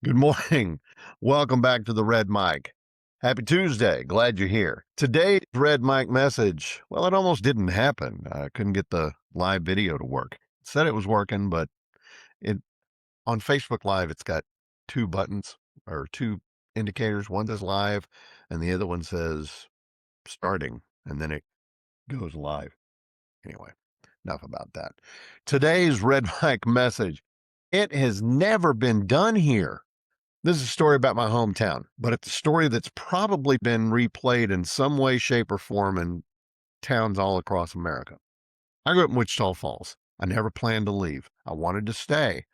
Good morning. Welcome back to the Red Mic. Happy Tuesday. Glad you're here. Today's Red Mic message, well, it almost didn't happen. I couldn't get the live video to work. It said it was working, but it on Facebook Live, it's got two buttons or two indicators. One says live and the other one says starting, and then it goes live. Anyway, enough about that. Today's Red Mic message. It has never been done here. This is a story about my hometown, but it's a story that's probably been replayed in some way, shape, or form in towns all across America. I grew up in Wichita Falls. I never planned to leave. I wanted to stay.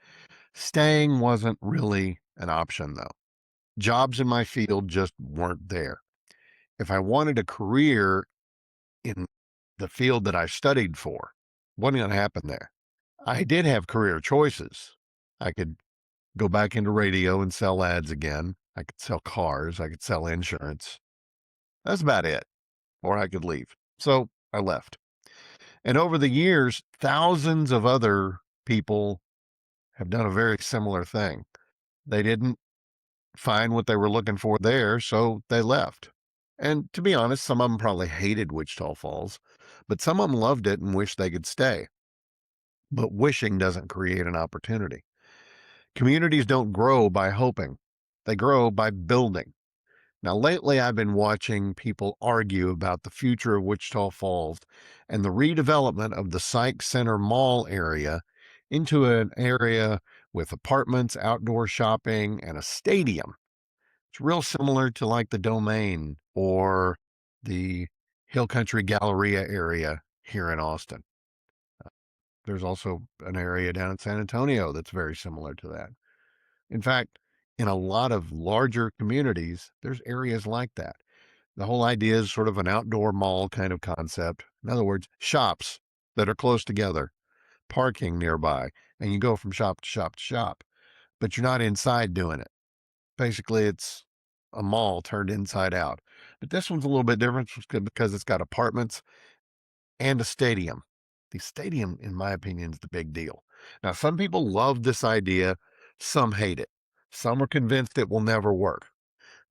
Staying wasn't really an option, though. Jobs in my field just weren't there. If I wanted a career in the field that I studied for, wasn't going to happen there. I did have career choices. I could go back into radio and sell ads again. I could sell cars. I could sell insurance. That's about it. Or I could leave. So I left. And over the years, thousands of other people have done a very similar thing. They didn't find what they were looking for there, so they left. And to be honest, some of them probably hated Wichita Falls, but some of them loved it and wished they could stay. But wishing doesn't create an opportunity. Communities don't grow by hoping. They grow by building. Now, lately, I've been watching people argue about the future of Wichita Falls and the redevelopment of the Psych Center Mall area into an area with apartments, outdoor shopping, and a stadium. It's real similar to like the Domain or the Hill Country Galleria area here in Austin. There's also an area down in San Antonio that's very similar to that. In fact, in a lot of larger communities, there's areas like that. The whole idea is sort of an outdoor mall kind of concept. In other words, shops that are close together, parking nearby, and you go from shop to shop to shop, but you're not inside doing it. Basically, it's a mall turned inside out. But this one's a little bit different because it's got apartments and a stadium. The stadium, in my opinion, is the big deal. Now, some people love this idea, some hate it. Some are convinced it will never work.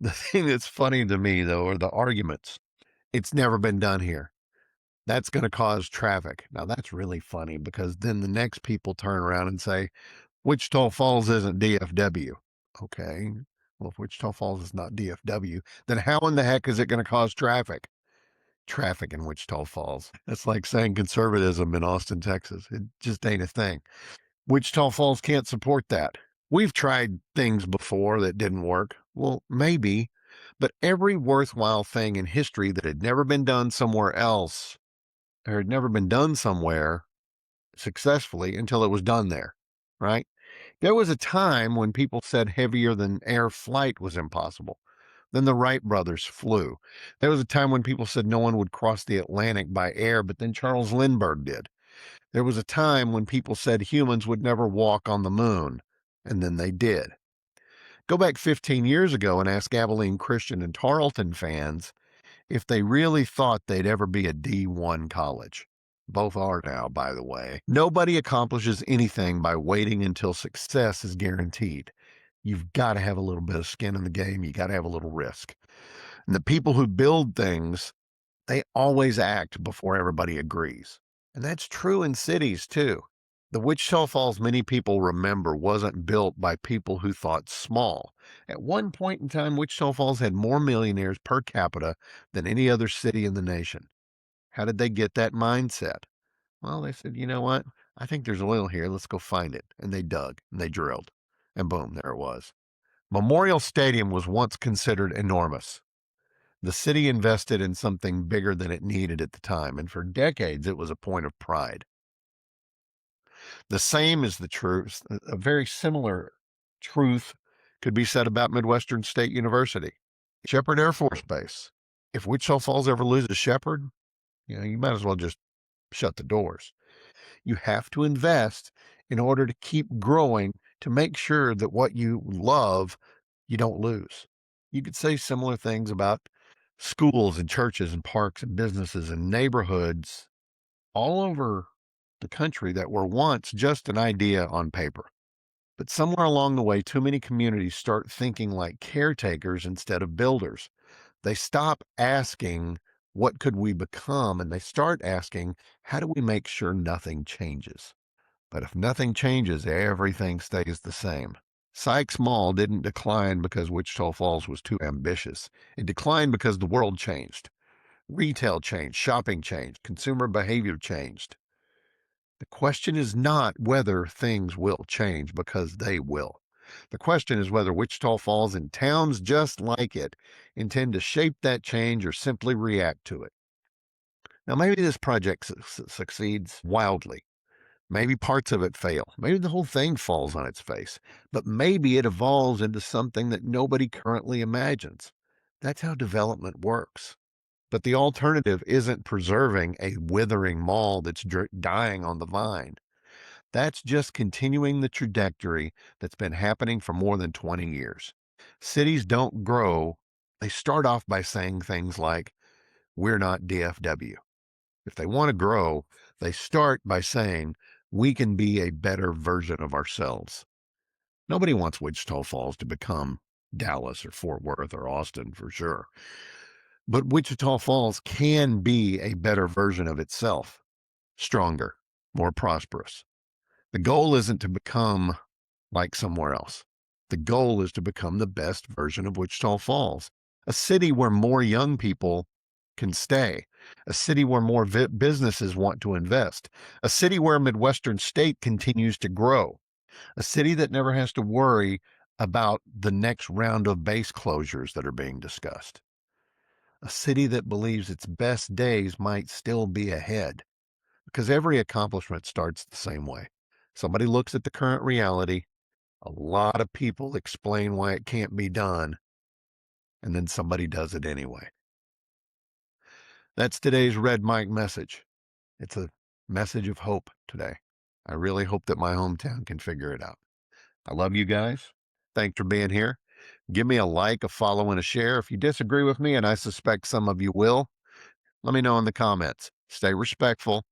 The thing that's funny to me, though, are the arguments. It's never been done here. That's going to cause traffic. Now, that's really funny because then the next people turn around and say, Wichita Falls isn't DFW. Okay. Well, if Wichita Falls is not DFW, then how in the heck is it going to cause traffic? Traffic in Wichita Falls. That's like saying conservatism in Austin, Texas. It just ain't a thing. Wichita Falls can't support that. We've tried things before that didn't work. Well, maybe, but every worthwhile thing in history that had never been done somewhere else or had never been done somewhere successfully until it was done there, right? There was a time when people said heavier than air flight was impossible. Then the Wright brothers flew. There was a time when people said no one would cross the Atlantic by air, but then Charles Lindbergh did. There was a time when people said humans would never walk on the moon, and then they did. Go back 15 years ago and ask Abilene Christian and Tarleton fans if they really thought they'd ever be a D1 college. Both are now, by the way. Nobody accomplishes anything by waiting until success is guaranteed. You've got to have a little bit of skin in the game. You got to have a little risk. And the people who build things, they always act before everybody agrees. And that's true in cities too. The Wichita Falls many people remember wasn't built by people who thought small. At one point in time, Wichita Falls had more millionaires per capita than any other city in the nation. How did they get that mindset? Well, they said, you know what? I think there's oil here. Let's go find it. And they dug and they drilled. And boom, there it was. Memorial Stadium was once considered enormous. The city invested in something bigger than it needed at the time, and for decades it was a point of pride. The same is the truth, a very similar truth could be said about Midwestern State University, Shepherd Air Force Base. If Wichita Falls ever loses Shepherd, you might as well just shut the doors. You have to invest in order to keep growing to make sure that what you love, you don't lose. You could say similar things about schools and churches and parks and businesses and neighborhoods all over the country that were once just an idea on paper. But somewhere along the way, too many communities start thinking like caretakers instead of builders. They stop asking, what could we become? And they start asking, how do we make sure nothing changes? But if nothing changes, everything stays the same. Sykes Mall didn't decline because Wichita Falls was too ambitious. It declined because the world changed. Retail changed, shopping changed, consumer behavior changed. The question is not whether things will change, because they will. The question is whether Wichita Falls and towns just like it intend to shape that change or simply react to it. Now, maybe this project succeeds wildly. Maybe parts of it fail. Maybe the whole thing falls on its face. But maybe it evolves into something that nobody currently imagines. That's how development works. But the alternative isn't preserving a withering mall that's dying on the vine. That's just continuing the trajectory that's been happening for more than 20 years. Cities don't grow. They start off by saying things like, we're not DFW. If they want to grow, they start by saying, we can be a better version of ourselves. Nobody wants Wichita Falls to become Dallas or Fort Worth or Austin, for sure. But Wichita Falls can be a better version of itself, stronger, more prosperous. The goal isn't to become like somewhere else. The goal is to become the best version of Wichita Falls, a city where more young people can stay, a city where more businesses want to invest, a city where Midwestern state continues to grow, a city that never has to worry about the next round of base closures that are being discussed, a city that believes its best days might still be ahead, because every accomplishment starts the same way. Somebody looks at the current reality, a lot of people explain why it can't be done, and then somebody does it anyway. That's today's Red Mike message. It's a message of hope today. I really hope that my hometown can figure it out. I love you guys. Thanks for being here. Give me a like, a follow, and a share. If you disagree with me, and I suspect some of you will, let me know in the comments. Stay respectful.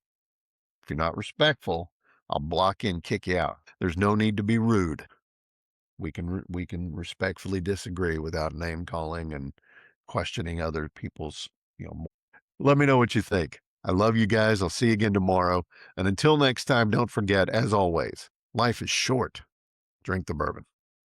If you're not respectful, I'll block you and kick you out. There's no need to be rude. We can respectfully disagree without name calling and questioning other people's, let me know what you think. I love you guys. I'll see you again tomorrow. And until next time, don't forget, as always, life is short. Drink the bourbon.